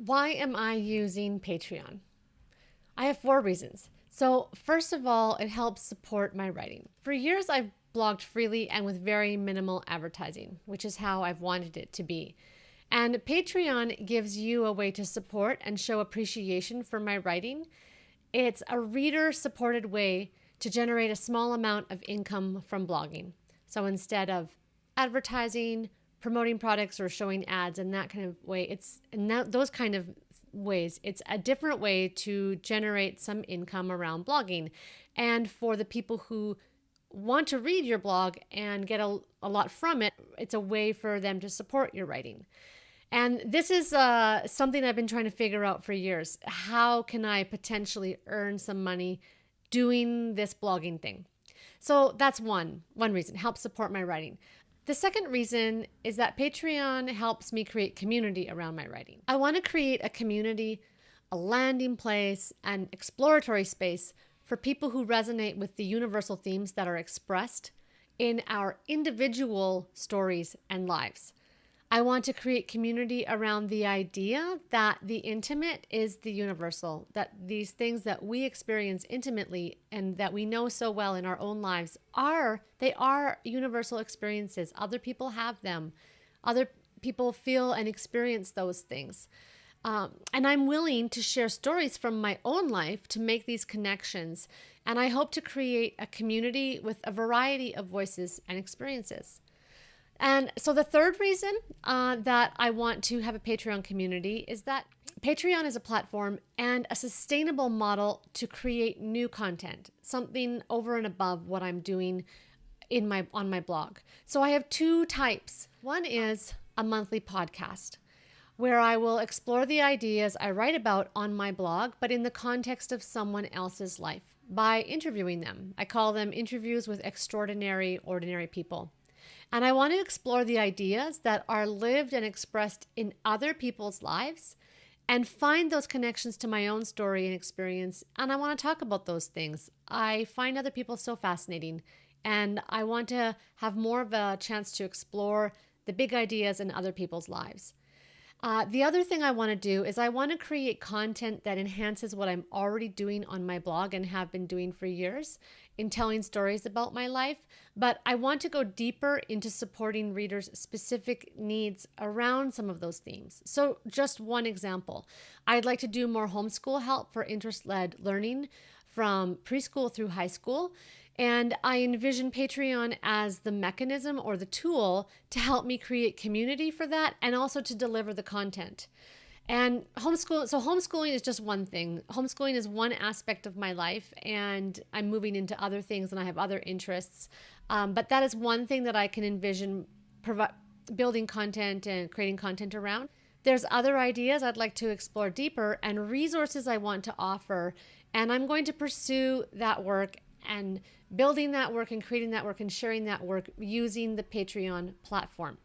Why am I using Patreon? I have 4 reasons. So, first of all, it helps support my writing. For years, I've blogged freely and with very minimal advertising, which is how I've wanted it to be. And Patreon gives you a way to support and show appreciation for my writing. It's a reader supported way to generate a small amount of income from blogging. So instead of advertising, promoting products, or showing ads in that kind of way, those kind of ways, it's a different way to generate some income around blogging. And for the people who want to read your blog and get a lot from it, it's a way for them to support your writing. And this is something I've been trying to figure out for years. How can I potentially earn some money doing this blogging thing? So that's one reason, help support my writing. The second reason is that Patreon helps me create community around my writing. I want to create a community, a landing place, and exploratory space for people who resonate with the universal themes that are expressed in our individual stories and lives. I want to create community around the idea that the intimate is the universal, that these things that we experience intimately and that we know so well in our own lives are universal experiences. Other people have them. Other people feel and experience those things. And I'm willing to share stories from my own life to make these connections. And I hope to create a community with a variety of voices and experiences. And so the third reason that I want to have a Patreon community is that Patreon is a platform and a sustainable model to create new content, something over and above what I'm doing on my blog. So I have 2 types. One is a monthly podcast where I will explore the ideas I write about on my blog, but in the context of someone else's life by interviewing them. I call them interviews with extraordinary, ordinary people. And I want to explore the ideas that are lived and expressed in other people's lives and find those connections to my own story and experience. And I want to talk about those things. I find other people so fascinating, and I want to have more of a chance to explore the big ideas in other people's lives. The other thing I want to do is I want to create content that enhances what I'm already doing on my blog and have been doing for years in telling stories about my life. But I want to go deeper into supporting readers' specific needs around some of those themes. So just one example, I'd like to do more homeschool help for interest-led learning from preschool through high school. And I envision Patreon as the mechanism or the tool to help me create community for that and also to deliver the content. And homeschooling is just one thing. Homeschooling is one aspect of my life, and I'm moving into other things and I have other interests. But that is one thing that I can envision building content and creating content around. There's other ideas I'd like to explore deeper and resources I want to offer, and I'm going to pursue that work and building that work and creating that work and sharing that work using the Patreon platform.